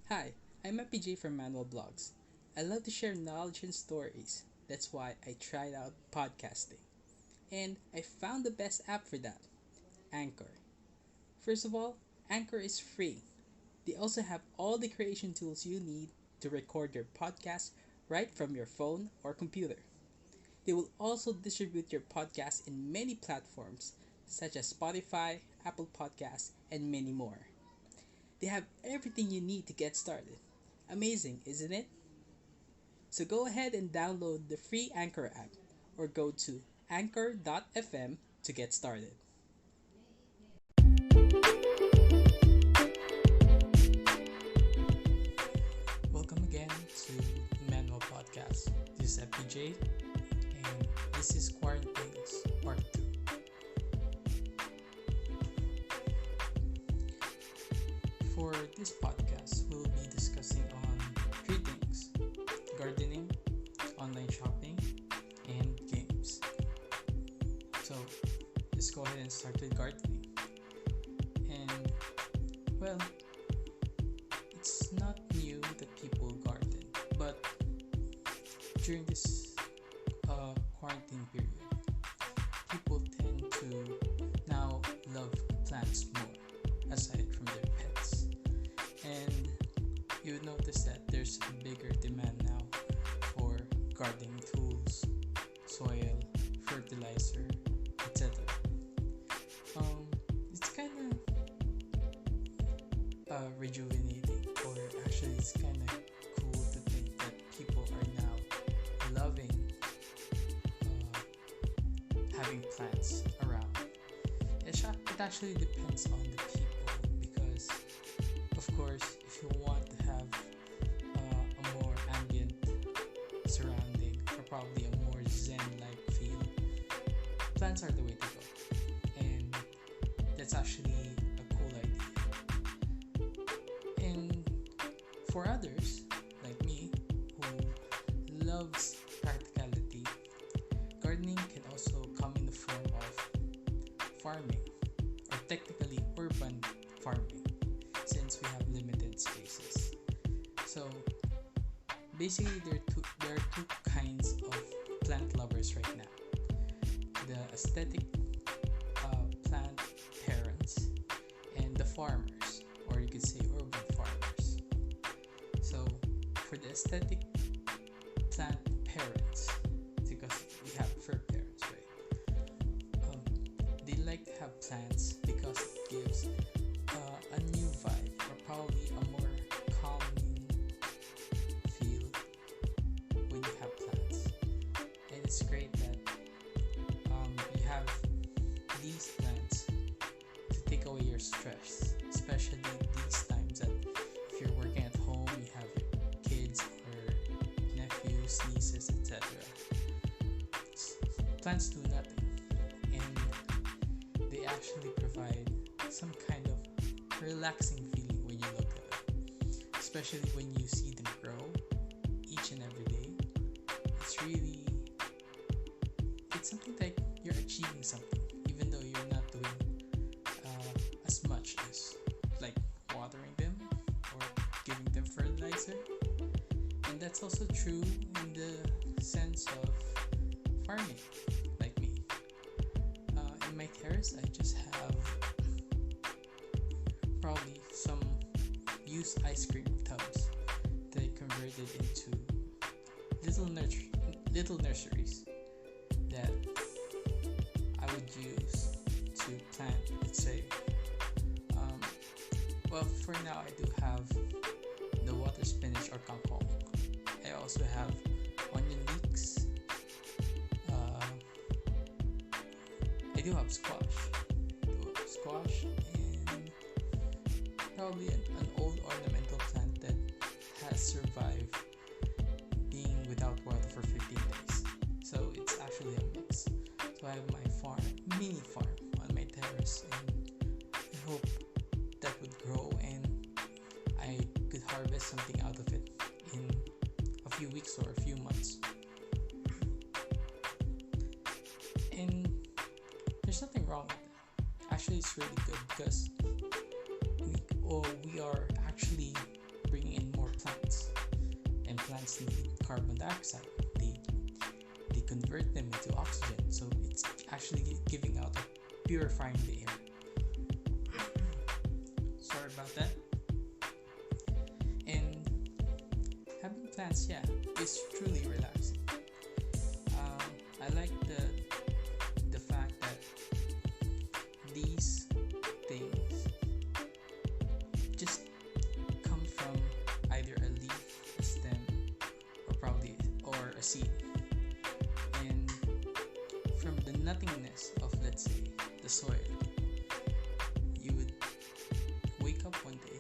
Hi, I'm PJ from Manual Blogs. I love to share knowledge and stories. That's why I tried out podcasting. And I found the best app for that, Anchor. First of all, Anchor is free. They also have all the creation tools you need to record your podcast right from your phone or computer. They will also distribute your podcast in many platforms such as Spotify, Apple Podcasts, and many more. They have everything you need to get started. Amazing, isn't it? So go ahead and download the free Anchor app or go to anchor.fm to get started. Welcome again to Manual Podcast. This is FPJ and this is QuarantThings Part 2. For this podcast, we'll be discussing on three things: gardening, online shopping, and games. So let's go ahead and start with gardening. And well, it's not new that people garden, but during this quarantine period, people tend to now love plants more aside from their pets. And you would notice that there's a bigger demand now for gardening tools, soil, fertilizer, etc. It's kind of rejuvenating, or actually, it's kind of cool to think that people are now loving having plants around. It actually depends on the people because, of course, if you want to have a more ambient surrounding or probably a more zen-like feel, plants are the way to go. And that's actually a cool idea. And for others, like me, who loves practicality, gardening can also come in the form of farming, or technically urban farming, since we have limited spaces. So basically, there are two kinds of plant lovers right now: the aesthetic plant parents and the farmers, or you could say urban farmers. So for the aesthetic plant parents, because we have fur parents, right? They like to have plants because it gives a new vibe, or probably a more calming feel when you have plants. And it's great that you have these plants to take away your stress, especially these times that if you're working at home, you have your kids or nephews, nieces, etc. Plants do nothing, and they actually provide some kind of relaxing feeling when you look at it, especially when you see them grow each and every day. It's something like you're achieving something, even though you're not doing as much as like watering them or giving them fertilizer. And that's also true in the sense of farming, like me. In my terrace, I just have probably some used ice cream tubs that I converted into little nurseries that I would use to plant, let's say. Well, for now, I do have the water spinach or kangkong. I also have onion leeks. I do have squash, and probably an old ornamental plant that has survived being without water for 15 days. So it's actually a mix. So I have my mini farm on my terrace, and I hope that would grow and I could harvest something out of it in a few weeks or a few months. And there's nothing wrong with it. Actually, it's really good because we are actually bringing in plants need carbon dioxide. They convert them into oxygen, so it's actually giving out a purifying the air. Sorry about that. And having plants, yeah, is truly relaxing. I like the fact that these things just come from either a leaf, a stem, or a seed. And from the nothingness of, let's say, the soil, you would wake up one day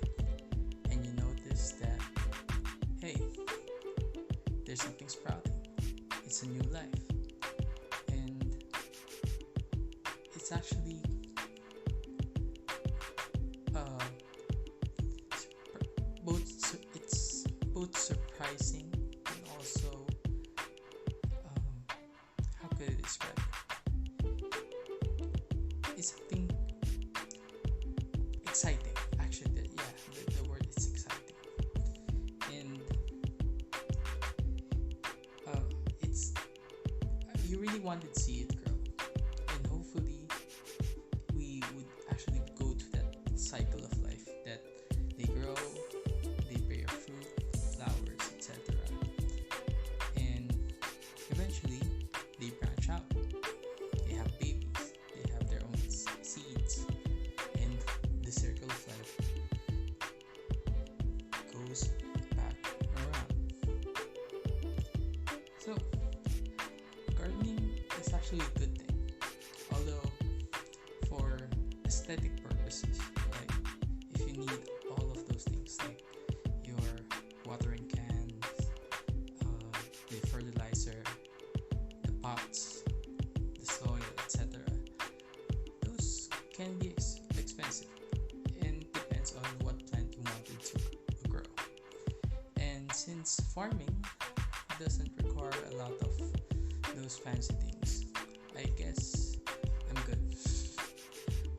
and you notice that, hey, there's something sprouting. It's a new life. And it's actually both surprising and also how could I describe it? It's something exciting. Actually, the word is exciting, and it's you really wanted to see it grow, and hopefully we would actually go to that cycle of life that they grow, they bear fruit, flowers, etc. And eventually they branch out. They have babies, they have their own seeds, and the circle of life goes back around. So, gardening is actually a good thing. Although, for aesthetic purposes, like if you need all of those things, like your watering cans, the fertilizer, the pots, the soil, etc., those can be expensive, and depends on what plant you wanted to grow. And since farming doesn't require a lot of those fancy things, I guess I'm good.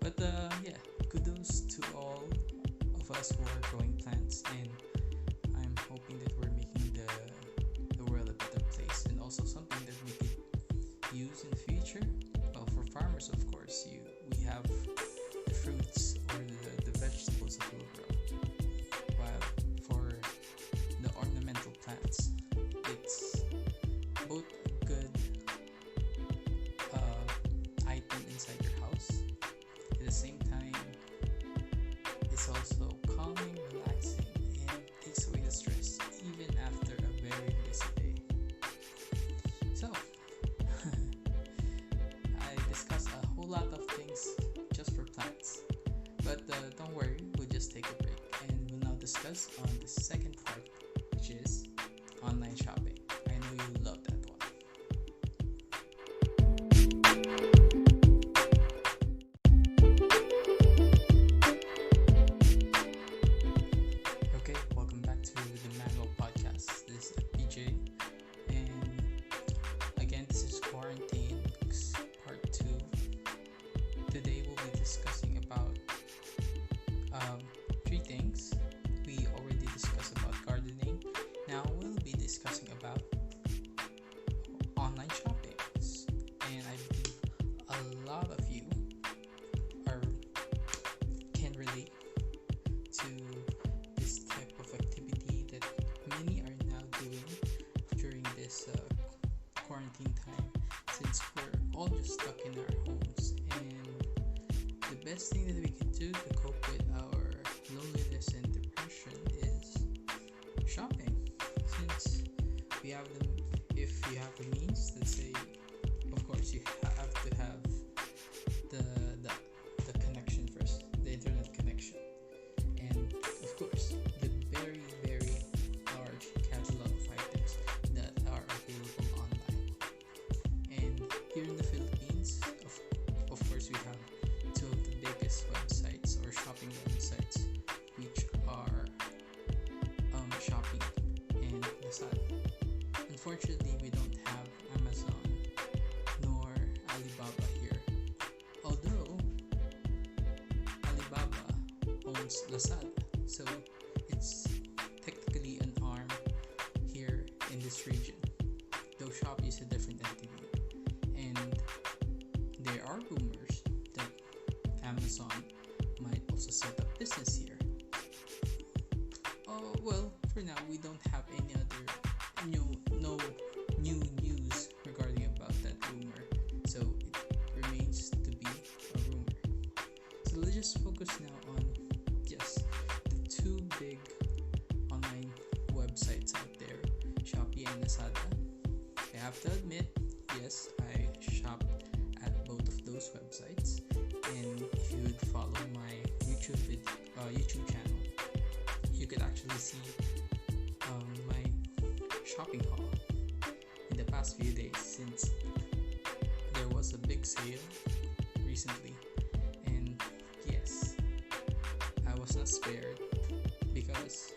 But yeah, kudos to all of us who are growing plants, and I'm hoping that we're making the world a better place, and also something that we could use in the future. Well, for farmers, of course, we have the fruits or the vegetables that will grow. While for the ornamental plants, it's both a good item inside your house. At the same time, it's also calming, relaxing, and takes away the stress even after a very busy day. So, I discussed a whole lot of things just for plants. But don't worry, we'll just take a break and we'll now discuss on the second part, which is online shopping. I know you love that one. Okay, welcome back to the Manual Podcast. This is PJ, and again, this is QuarantThings Part 2. Today we'll be discussing about 3 things. We already discussed about gardening. Now we'll be discussing about online shopping. And I believe a lot of you can relate to this type of activity that many are now doing during this quarantine time, since we're all just stuck in our homes. And the best thing that we can do to cope with our loneliness and depression is shopping. Since we have them, if you have the means, let's say, of course, you have to have the connection first, the internet connection, and of course, the very, very large catalog of items that are available online. And here in the Philippines, of course, we have 2 of the biggest websites or shopping websites, which are Shopee and Lazada. Unfortunately, we don't have Amazon nor Alibaba here. Although Alibaba owns Lazada, so it's technically an arm here this region, though Shopee is a different entity. And there are rumors that Amazon might also set up business here. Oh, well, for now, we don't have any other no new news regarding about that rumor, so it remains to be a rumor. So let's just focus now on just the two big online websites out there, Shopee and Lazada. I have to admit, yes, I shop at both of those websites, and if you would follow my YouTube channel, you could actually see my shopping haul in the past few days, since there was a big sale recently. And yes, I was not spared because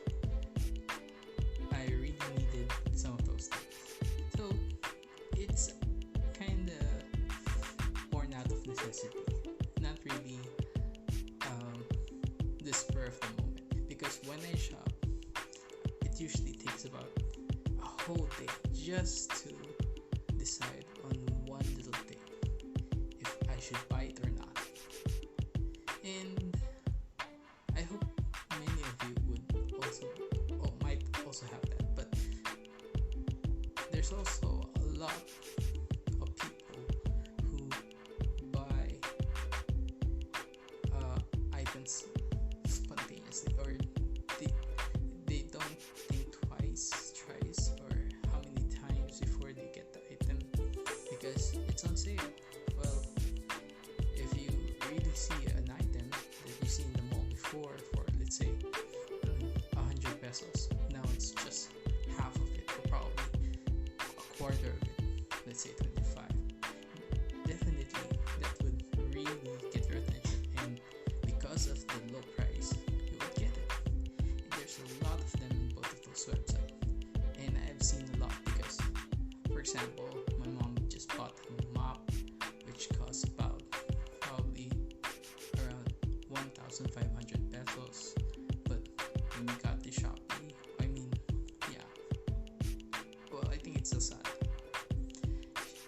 I really needed some of those things. So it's kind of born out of necessity, not really the spur of the moment. Because when I shop, it usually takes about a whole day just to decide on one little thing, if I should buy it or not. And I hope many of you would also, or might also have that. But there's also a lot of people who buy items spontaneously, or they don't think twice, thrice, or how many times before they get the item because it's on sale. Well, if you really see an item that you see in the mall before for, let's say, 100 pesos, now it's just half of it, or probably a quarter of it, let's say 25. Definitely that would really get your attention, and because of the low price, you would get it. And there's a lot of them in both of those websites, and I've seen a lot because, for example, my mom just bought a mop which costs about probably around 1,500 pesos, but when we got the Shopee, well, I think it's Lazada.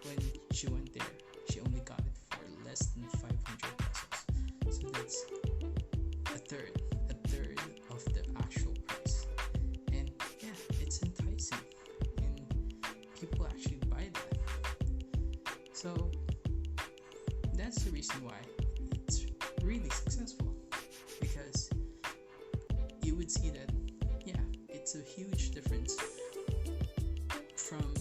When she went there, she only got it for less than 500 pesos. So that's a third of the actual price. And yeah, it's enticing, and people actually buy that. So that's the reason why it's really successful, because you would see that, yeah, it's a huge difference from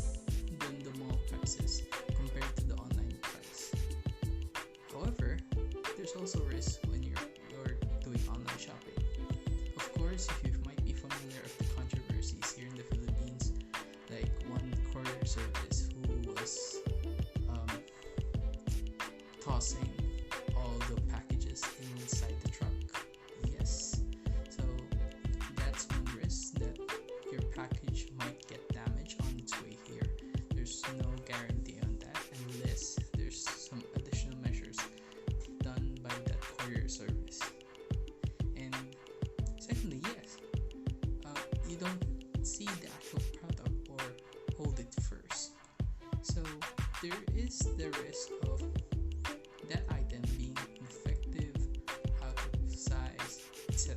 the mall prices compared to the online price. However, there's also risk when you're doing online shopping. Of course, if you might be familiar of the controversies here in the Philippines, like one courier service who was tossing all the packages inside the truck. Yes, so that's one risk, that your package might get damaged on its way here. There's no guarantee on that unless there's some additional measures done by that courier service. And secondly, yes, you don't see the actual product or hold it first, so there is the risk of that item being defective, out of size, etc.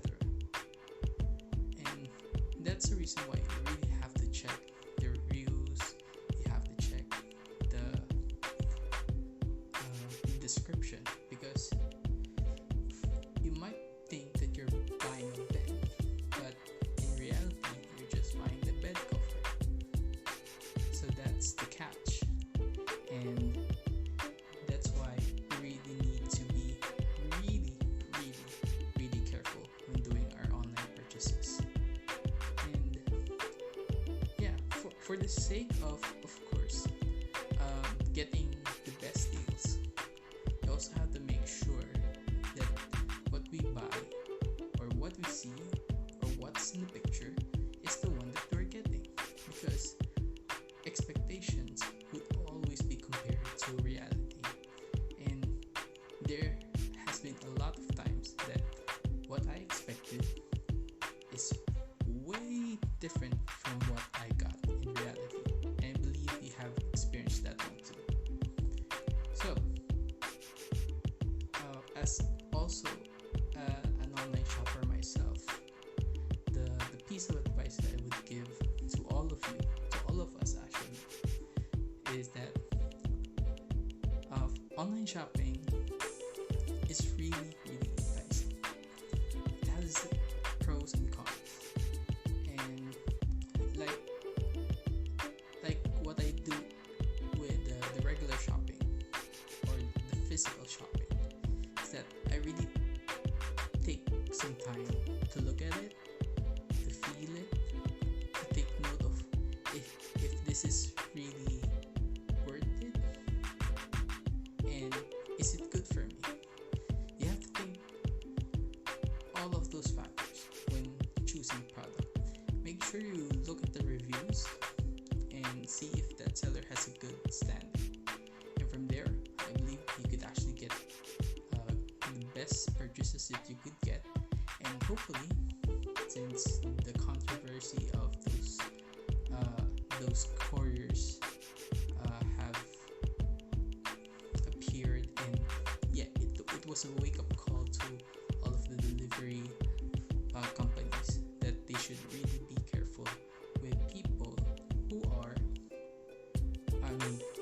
And that's the reason why you really have to check the reviews. You have to check the description, because you might think that you're buying a bed, but in reality, you're just buying the bed cover. So that's the catch, and that's why you really need to be really careful when doing our online purchases. And yeah, for the sake of course, getting the best deals, you also have to make sure that what we buy, or what we see, or what's in the picture is the one that we're getting, because expectations would always be compared to reality. And there has been a lot of times that what I expected is way different from what I got in reality. online shopping is really, really enticing. It has pros and cons. And like what I do with the regular shopping or the physical shopping is that I really take some time to look at it, to feel it, to take note of if this is really worth it and is it good for me. You have to think all of those factors when choosing a product. Make sure you look at the reviews and see if that seller has a good standing. And from there, I believe you could actually get the best purchases that you could get. And hopefully, since the controversy of those couriers have appeared, and yeah, it was a wake-up call to all of the delivery companies that they should really be careful with people who are,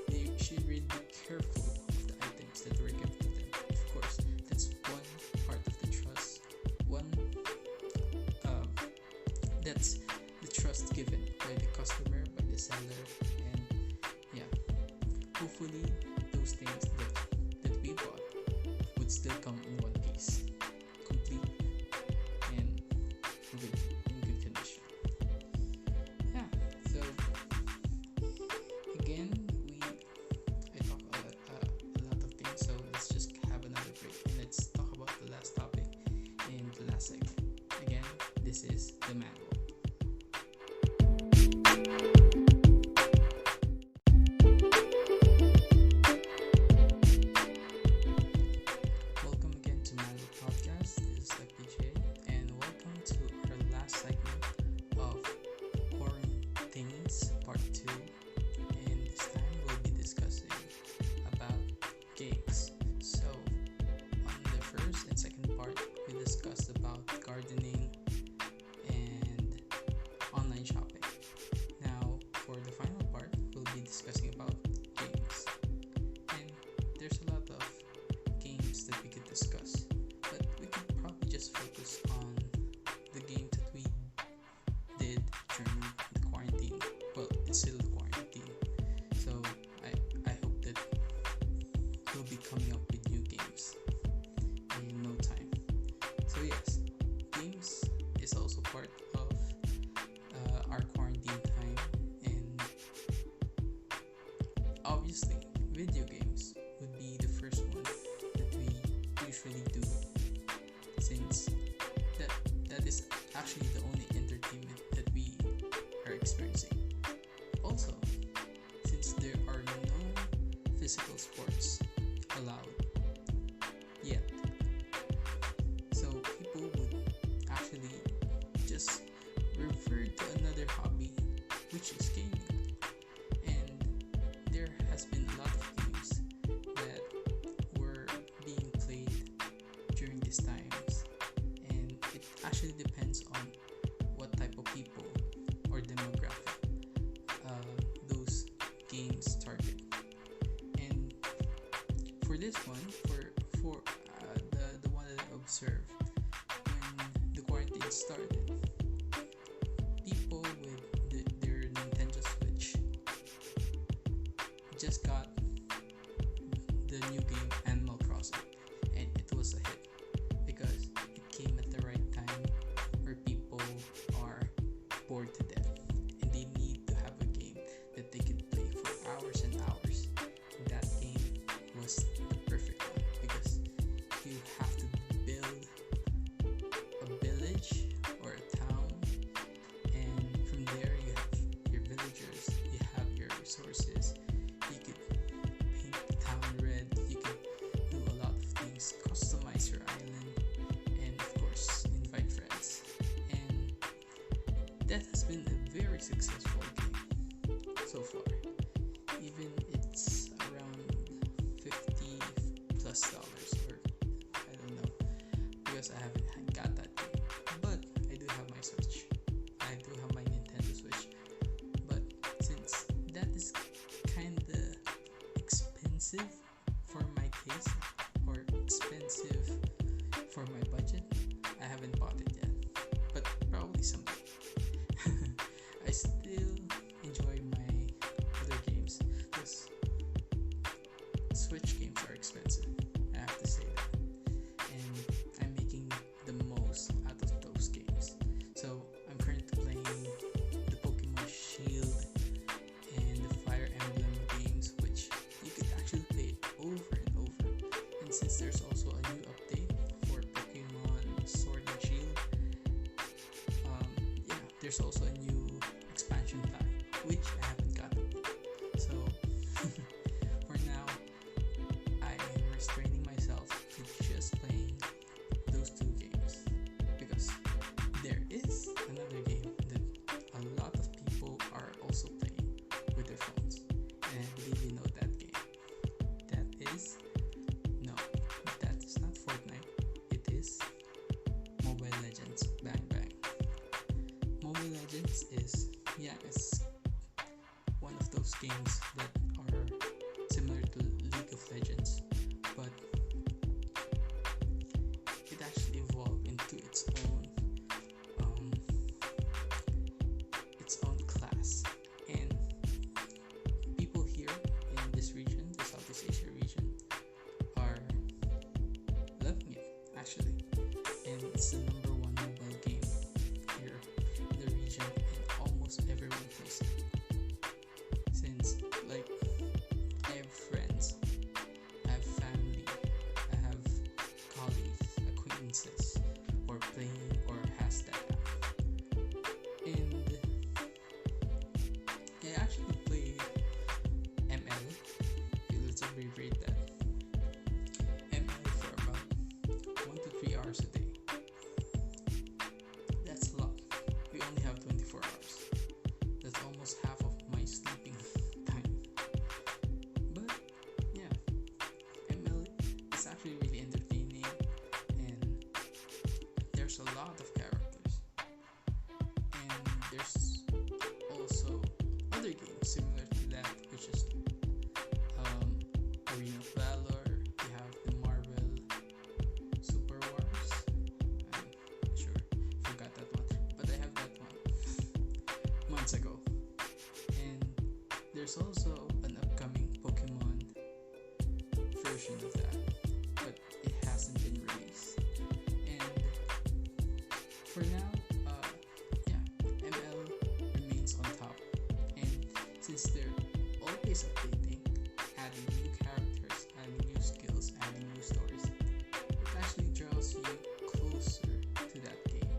they should really be careful of the items that were given to them. Of course, that's one part of the trust. That's the trust given by the customer, by the seller, and yeah, hopefully those things that we bought would still come in one piece, complete and in good condition. Yeah, so again, I talk a lot of things, so let's just have another break and let's talk about the last topic in the last segment. Again, this is the manual. Welcome again to my podcast. This is PJ, and welcome to our last segment of QuarantThings Part 2. And this time we'll be discussing about games. So, on the first and second part, we discussed about gardening and online shopping. Now, for the final part, we'll be discussing about games. And there's a lot of games that we could discuss, but we could probably just focus on the games that we did during the quarantine. Well, it's still the quarantine, so I hope that we'll be coming up with new games in no time. So yes, games is also part of our quarantine time, and obviously video games would be the first one that we usually do, since that is actually the only entertainment that we are experiencing. Also, since there are no physical sports allowed yet, so people would actually just refer to another hobby, which is gaming. And there has been a lot of games that were being played during these times, and it actually depends on what type of people or demographic those games target. And for this one, for the one that I observed when the quarantine started, people with their Nintendo Switch just got the new game Animal Crossing, and it was a hit because it came at the right time where people are bored to death and they need to have a game that they can play for hours and hours. That game was the perfect one because you have to build a village or a town, and from there you have your villagers, you have your resources, you could paint the town red, you could do a lot of things, customize your island, and of course invite friends. And that has been a very successful game so far. Even it's around $50+ or I don't know, because I haven't got that game. But I do have my Switch. I do have my Nintendo Switch. But since that is kinda expensive for my taste, there's also a new expansion pack, which I haven't gotten. So for now, I am restraining myself to just playing those two games because there is another game that a lot of people are also playing with their phones, and I believe you know that game. That is no, that is not Fortnite. It is Mobile Legends. Bang bang. Mobile Legends is it's one of those games that are similar to League of Legends, but it actually evolved into its own class, and people here in this region, the Southeast Asia region, are loving it actually, and it's the number one mobile game here in the region, and almost everyone plays it. Since like I have friends, I have family, I have colleagues, acquaintances who are playing or has that app. And I actually play ML. Okay, let's abbreviate that. ML for about 1 to 3 hours a day. That's a lot. We only have 24 hours. That's almost half of my sleeping time. But yeah, ML is actually really entertaining, and there's a lot of characters. And there's also other games similar to that, which is Arena of Valor. We have the Marvel Super Wars. I'm not sure, forgot that one, but I have that one months ago. And there's also an upcoming Pokemon version of that, but it hasn't been released. And for now, ML remains on top. And since they're always updating, adding new characters, adding new skills, adding new stories, it actually draws you closer to that game,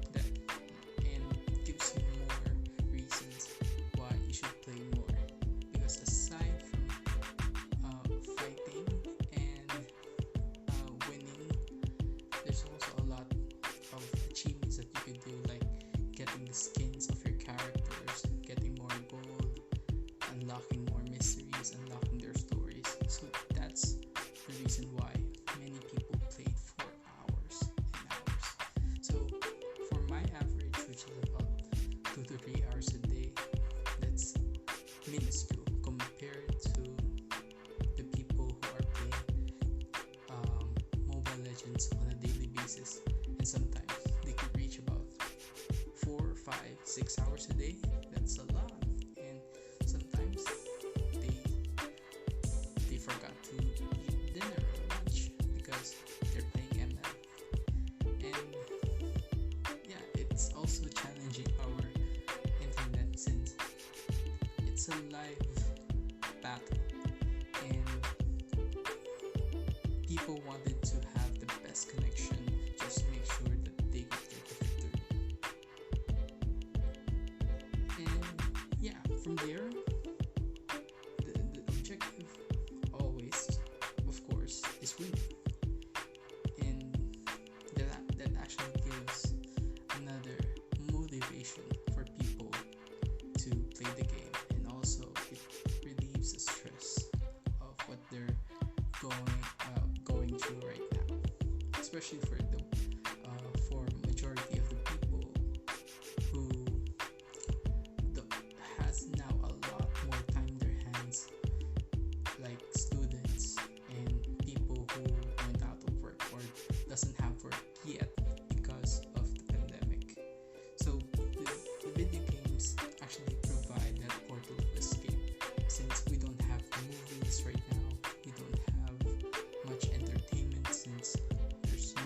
and gives you more reasons why you should play more. Because aside from fighting and winning, there's also a lot of achievements that you could do, like getting the skins of your characters, getting more gold, unlocking more mysteries, unlocking their stories. So that's the reason why many people played for hours and hours. So for my average, which is about 2 to 3 hours a day, that's minuscule compared to the people who are playing Mobile Legends on a daily basis, and sometimes they could reach about 4, 5, 6 hours a day. That's a lot, and sometimes they forgot to eat dinner or lunch because they're playing ML. And it's also challenging our internet since it's a live battle, and people wanted to have the best connection just to make sure that they could get the victory. And from there, the objective always, of course, is winning. And that actually gives another motivation for people to play the game, and also it relieves the stress of what they're going through right now, especially for majority of the people who has now a lot more time in their hands, like students and people who went out of work or doesn't have work yet because of the pandemic. So the video games actually provide that portal of escape, since we don't have movies right now, we don't have much entertainment since there's no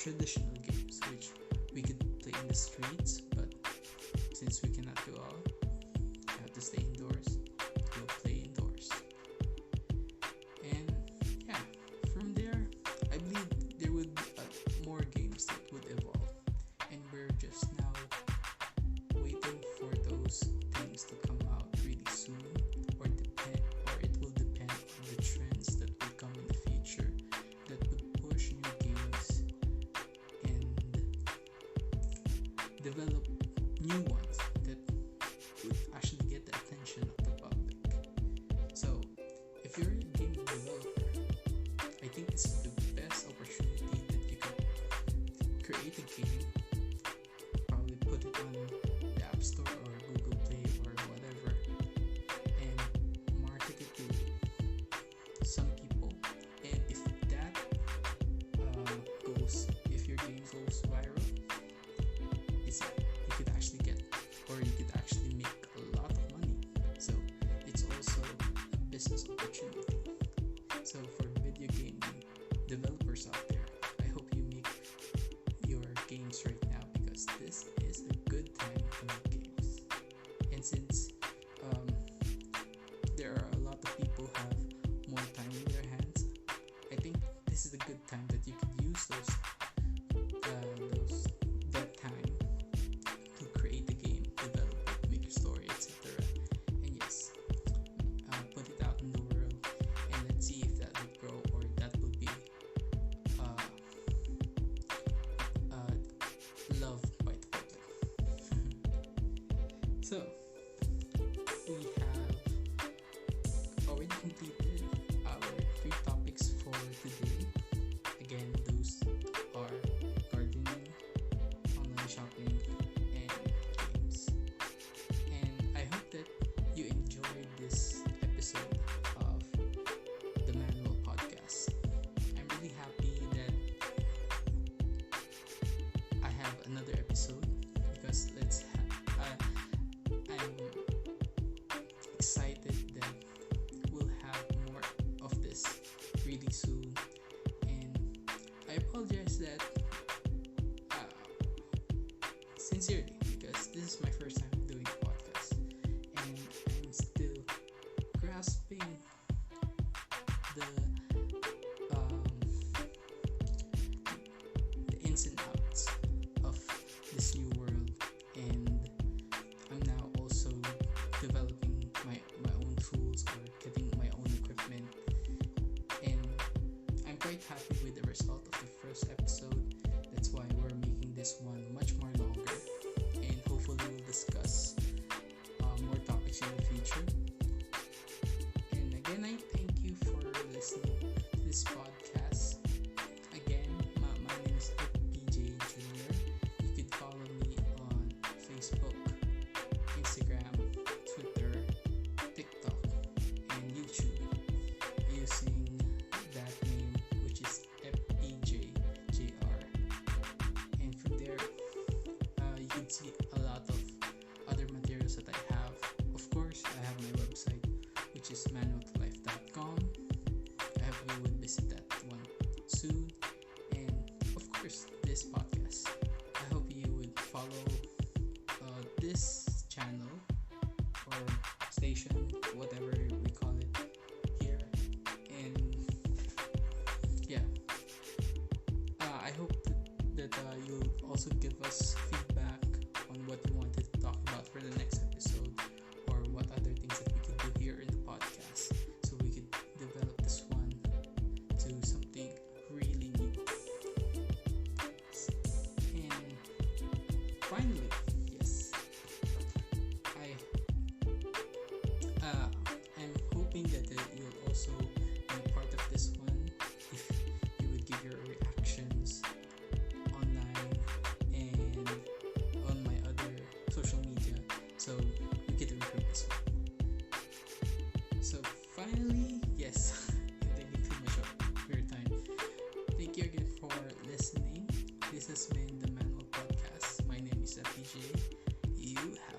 traditional games, which we could play in the streets, but since we cannot go out, we have to stay indoors. We'll play indoors. And yeah, from there, I believe there would be more games that would evolve, and we're just now waiting for those things to come out really soon, or it will depend on the trends that will come in the future that would push new games and develop new ones that would actually get the attention of the public. So if you're a game developer, I think this is the best opportunity that you could create a game, probably put it on the App Store or Google Play or whatever, and market it to some people. And if that if your game goes viral, you could actually get, or you could actually make a lot of money. So it's also a business opportunity. So for video game developers out there, I hope you make your games right now, because this is a good time to make games. And since there are a lot of people who have more time in their hands, I think this is a good time that you could use that time to create a game, develop it, make a story, etc. And yes, put it out in the world, and let's see if that would grow, or that would be loved by the public. So we have already completed our 3 topics for today. Again, those are gardening, online shopping, and games. And I hope that you enjoyed this episode of the Manual Podcast. I'm really happy that I have another episode, because I'm excited that we'll have more of this really soon. And I apologize that sincerely, because this is my first time doing a podcast, and I'm still grasping the ins and outs of this new world. And I'm now also developing my own tools, or getting my own equipment, and I'm quite happy with the result of the first episode. That's why we're making this one much more longer, and hopefully we'll discuss more topics in the future. And again, I thank you for listening to this podcast. Again, my name is PJ Jr. You could follow me on Facebook, Instagram, Twitter, TikTok, and YouTube using that name, which is FPJJR. And from there, you can see a lot of other materials that I have. Of course, I have my website, which is manualtolife.com. I hope you would visit that one soon. And of course, this podcast. I hope you would follow this channel or station, whatever we call it here. And yeah, I hope that you'll also give us feedback on what you wanted to talk about for the next episode, or what other things that we could do here in the podcast, so we could develop this one to something really new. And finally, yes, I'm hoping that you'll also be part of this one, if you would give your reactions online and on my other social media, so we could improve this one. So finally, yes, thank you too much for your time. Thank you again for listening. This has been the Manual Podcast. My name is FPJ. You have